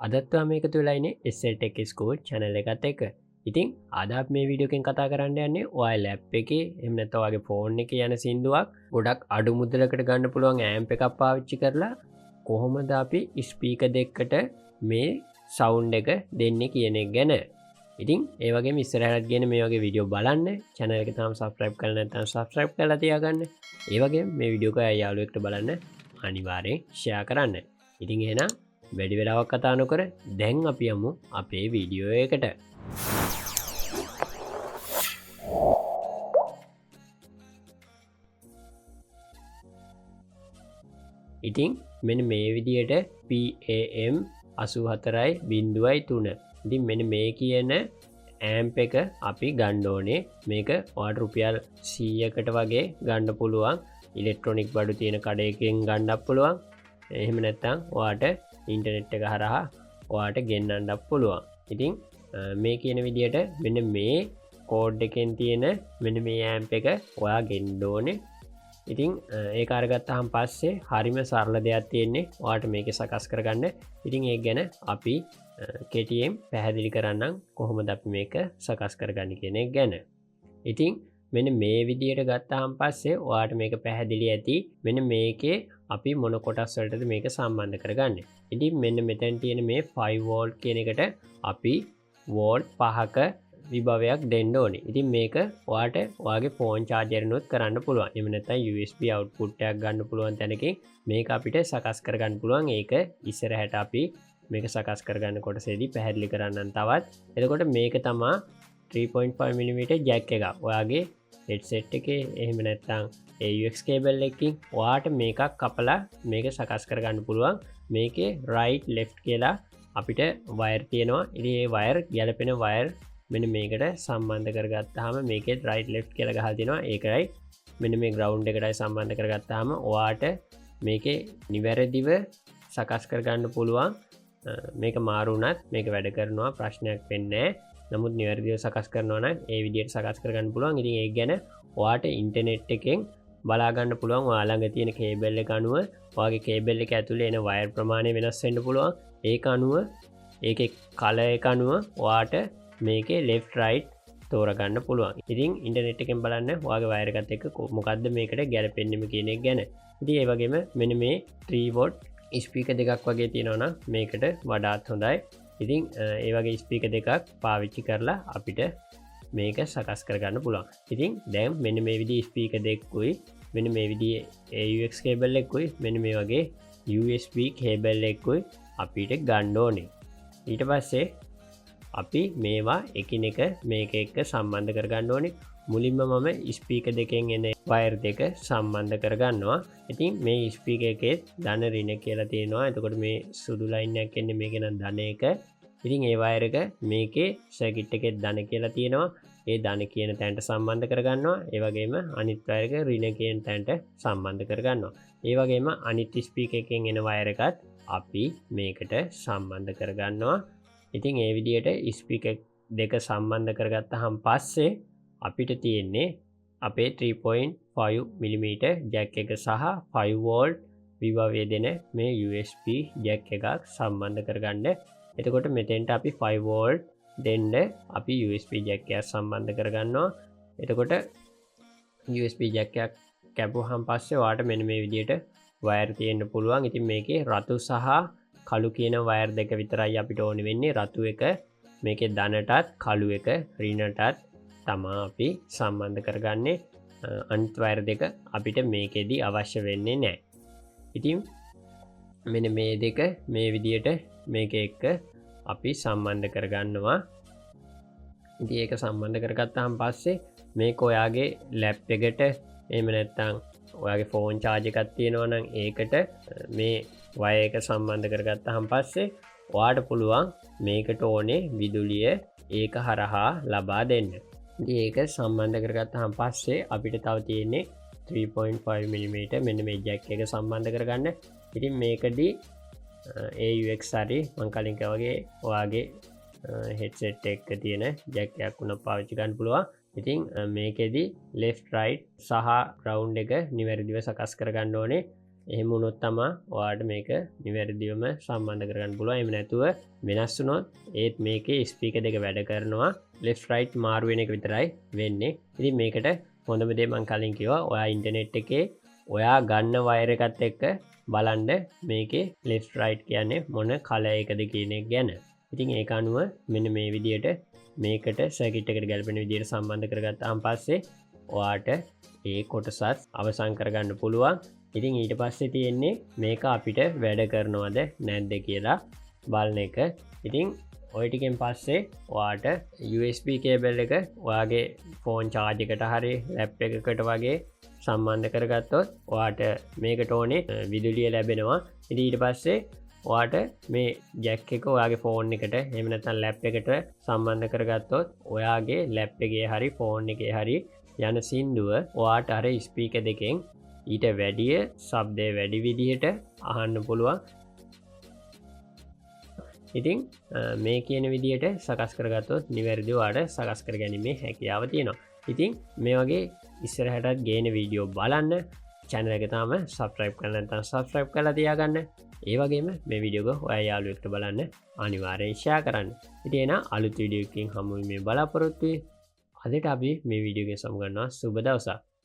අදත්වා මේකතු වෙලායිනේ SLටෙක් school චැනල එකත් එක. ඉතින් අදත් මේ විඩියෝකෙන් කතා කරන්න යන්නේ ඔය ලැප් එක එමනැතවගේ ෆෝන් එක යන සිින්දුවක් ගොඩක් අඩු මුදලකට ගන්න පුළුවන් ඇම්ප එකක් පාවිච්චි කරලා කොහොමද අපි ස්පීක දෙක්කට මේ සවුන්් එක දෙන්න කියනෙක් ගැන. ඉතින් ඒවගේ මිස්සරහත් ගෙන මේ වගේ විඩියෝ බලන්න චැනලක තම සබස්ක්‍රයිබ් කරන තම් සබස්ක්‍රයිබ් කලතියාගන්න ඒවගේ මේ විඩියෝක යාලුවෙක්ට බලන්න අනිවාරයෙන් ෂයා කරන්න. ඉතින් එනම් වැඩි වෙලාවක් කතා නොකර දැන් අපි යමු අපේ වීඩියෝ එකට. ඉතින් මෙන්න මේ විදියට PAM 84.3 ඉතින් මෙන්න මේ කියන ඇම්ප එක අපි ගණ්ඩෝනේ මේක වාට රුපියල් 100කට වගේ ගණ්ඩ පුළුවන් ඉලෙක්ට්‍රොනික් බඩු තියෙන කඩයකින් ගණ්ඩක් පුළුවන්. එහෙම නැත්තම් වාට ඉන්ටනෙට් එක හරහා ඔයාට ගෙන්න්නන්නක් පුළුවන්. ඉතින් මේ කියන විදියට මෙන්න මේ කෝඩ් එකෙන් තියෙන මෙන්න මේ ඇම්ප එක ඔයා ගෙන්ඩෝනේ. ඉතින් ඒ කාරගත්තහම් පස්සේ හරිම සරල දෙයක් තියෙන්නේ වාට මේක සකස් කරගන්න. ඉතින් ඒ ගැන අපි කෙටියෙන් පැහැදිලි කරන්නම් කොහොමද අපි මේක සකස් කරගන්න කෙනෙක් ගැන. ඉතින් මෙන්න මේ විදියට ගත්තාහම් පස්සේ ඔයාට මේක පැහැදිලි ඇති මෙන්න මේකේ අපි මොන කොටස් වලටද මේක සම්බන්ධ කරගන්න. ඉතින් මෙන්න මෙතැන් තියෙන මේ 5V කියන එකට අපි වෝල්ට් 5ක විභවයක් දෙන්න ඕනේ. ඉතින් මේක ඔයාට ඔයාගේ ෆෝන් චාර්ජර් කරන්න පුළුවන්. එහෙම නැත්නම් USB output එකක් ගන්න පුළුවන් තැනකින් මේක අපිට සකස් කරගන්න පුළුවන්. ඒක ඉස්සරහට අපි මේක සකස් කරගන්න කොටසේදී පැහැදිලි කරන්නම් තවත්. එතකොට මේක තමයි 3.5mm ජැක් එක. ඔයාගේ හෙඩ්සෙට් එකේ එහෙම නැත්නම් AUX කේබල් එකකින් ඔයාට මේකක් කපලා මේක සකස් කරගන්න පුළුවන්. මේකේ right left කියලා අපිට වයර් තියෙනවා. ඉතින් මේ වයර් ගැලපෙන වයර් මෙන්න මේකට සම්බන්ධ කරගත්තාම මේකේ right left කියලා ගහලා තියෙනවා. ඒකයි මෙන්න මේ ground එකටයි සම්බන්ධ කරගත්තාම ඔයාට මේකේ නිවැරදිව සකස් කරගන්න පුළුවන්. මේක මාරු වුණත් මේක වැඩ කරනවා ප්‍රශ්නයක් වෙන්නේ නැහැ. නමුත් නිවැරදිව සකස් කරනවා නම් ඒ විදිහට සකස් කරගන්න පුළුවන්. ඉතින් ඒක ගැන ඔයාට ඉන්ටර්නෙට් එකෙන් බලා ගන්න පුළුවන්. ඔයා ළඟ තියෙන කේබල් එක අනුව ඔයාගේ කේබල් එක ඇතුලේ එන වයර් ප්‍රමාණය වෙනස් වෙන්න පුළුවන්. ඒක අනුව ඒකේ කලර් එක අනුව ඔයාට මේකේ left right තෝරගන්න පුළුවන්. ඉතින් ඉන්ටර්නෙට් එකෙන් බලන්න ඔයාගේ වයර් එකත් එක්ක මොකද්ද මේකට ගැලපෙන්නේ කියන එක ගැන. ඉතින් ඒ වගේම මෙන්න මේ 3V ස්පීකර් දෙකක් වගේ තියෙනවා නම් මේකට වඩාත් හොඳයි. ඉතින් ඒ වගේ ස්පීකර් දෙකක් පාවිච්චි කරලා අපිට මේක සකස් කරගන්න පුළුවන්. ඉතින් දැන් මෙන්න මේ විදිහේ ස්පීකර් දෙකකුයි මෙන්න මේ විදිහේ AUX කේබල් එකකුයි මෙන්න මේ වගේ USB කේබල් එකකුයි අපිට ගන්න ඕනේ. ඊට පස්සේ අපි මේවා එකිනෙක මේක එක්ක සම්බන්ධ කරගන්න ඕනේ. මුලින්ම මම ස්පීකර් දෙකෙන් එන වයර් දෙක සම්බන්ධ කරගන්නවා. ඉතින් මේ ස්පීකර් එකේ ධන ඍණ කියලා තියෙනවා. එතකොට මේ සුදු ලයින් එකක් එන්නේ මේකේ නම් ධන එක. ඉතින් ඒ වයර් එක මේකේ සර්කිට් එකේ ධන කියලා තියෙනවා. ඒ ධන කියන තැනට සම්බන්ධ කරගන්නවා. ඒ වගේම අනිත් වයර් එක ඍණ කියන තැනට සම්බන්ධ කරගන්නවා. ඒ වගේම අනිත් ස්පීකර් එකෙන් එන වයර් එකත් අපි මේකට සම්බන්ධ කරගන්නවා. ඉතින් ඒ විදිහට ස්පීකර් දෙක සම්බන්ධ කරගත්තාම පස්සේ අපිට තියෙන්නේ අපේ 3.5mm ජැක් එක සහ 5V විභවය දෙන මේ USB ජැක් එකක් සම්බන්ධ කරගන්න. එතකොට මෙතෙන්ට අපි 5V දෙන්න අපි USB ජැක් එකක් සම්බන්ධ කරගන්නවා. එතකොට USB ජැක් එකක් කැපුවාන් පස්සේ ඔයාලට මෙන්න මේ විදිහට වයර් තියෙන්න පුළුවන්. ඉතින් මේකේ රතු සහ කළු කියන වයර් දෙක විතරයි අපිට ඕනේ වෙන්නේ. රතු එක මේකේ ධනටත් කළු එක ඍණටත් තමයි අපි සම්බන්ධ කරගන්නේ. අනිත් වයර් දෙක අපිට මේකෙදි අවශ්‍ය වෙන්නේ නැහැ. ඉතින් මෙන්න මේ දෙක මේ විදියට මේක එක්ක අපි සම්බන්ධ කරගන්නවා. ඉතින් ඒක සම්බන්ධ කරගත්තාන් පස්සේ මේක ඔයාගේ ලැප් එකට එහෙම නැත්නම් ඔයාගේ ෆෝන් charge එකක් තියෙනවා නම් ඒකට මේ වයර් එක සම්බන්ධ කරගත්තාන් පස්සේ ඔයාට පුළුවන් මේකට ඕනේ විදුලිය ඒක හරහා ලබා දෙන්න. ඉතින් ඒක සම්බන්ධ කරගත්තාන් පස්සේ අපිට තව තියෙන්නේ 3.5mm මෙන්න මේ ජැක් එක සම්බන්ධ කරගන්න. ඉතින් මේකදී AUX හරි මම කලින් කිව්වා වගේ ඔයාගේ හෙඩ්සෙට් එකක තියෙන ජැක් එකක් උනා පාවිච්චි ගන්න පුළුවන්. ඉතින් මේකෙදි left right සහ ground එක නිවැරදිව සකස් කරගන්න ඕනේ. එහෙම වුණොත් තමා ඔයාට මේක නිවැරදිවම සම්බන්ධ කරගන්න පුළුවන්. එහෙම නැතුව වෙනස් වුණොත් ඒත් මේකේ ස්පීකර් දෙක වැඩ කරනවා left right මාරු වෙන එක විතරයි වෙන්නේ. ඉතින් මේකට හොඳම දේ මම කලින් කිව්වා ඔයා ඉන්ටර්නෙට් එකේ ඔයා ගන්න වයර් එකත් එක්ක බලන්න මේකේ left right කියන්නේ මොන කලර් එකද කියන එක ගැන. ඉතින් ඒක අනුව මෙන්න මේ විදියට මේකට සර්කිට් එකට ගැලපෙන විදියට සම්බන්ධ කරගත්තාන් පස්සේ ඔයාට ඒ කොටසත් අවසන් කරගන්න පුළුවන්. ඉතින් ඊට පස්සේ තියෙන්නේ මේක අපිට වැඩ කරනවද නැද්ද කියලා බලන එක. ඉතින් ඔය ටිකෙන් පස්සේ ඔයාට USB කේබල් එක ඔයාගේ ෆෝන් චාර්ජ් එකට හරි ලැප් එකකට වගේ සම්බන්ධ කරගත්තොත් ඔයාට මේකට ඕනේ විදුලිය ලැබෙනවා. ඉතින් ඊට පස්සේ ඔයාට මේ ජැක් එක ඔයාගේ ෆෝන් එකට එහෙම නැත්නම් ලැප් එකට සම්බන්ධ කරගත්තොත් ඔයාගේ ලැප් එකේ හරි ෆෝන් එකේ හරි යන සින්දුව ඔයාට අර ස්පීකර් දෙකෙන් ඊට වැඩිය ශබ්දය වැඩි විදිහට අහන්න පුළුවන්. ඉතින් මේ කියන විදිහට සකස් කරගත්තොත් නිවැරදිව ඔයාලට සකස් කර ගැනීමේ හැකියාව තියෙනවා. ඉතින් මේ වගේ ඉස්සරහටත් ගේන වීඩියෝ බලන්න channel එක තාම subscribe කරලා නැත්නම් subscribe කරලා තියාගන්න. ඒ වගේම මේ වීඩියෝ එක ඔයා යාළුවෙක්ට බලන්න අනිවාර්යෙන් share කරන්න. ඉතින් එන අලුත් වීඩියෝ එකකින් හමු වෙමු මේ බලාපොරොත්තු වෙයි. අදට අපි මේ වීඩියෝ එකෙන් සමු ගන්නවා. සුබ දවසක්.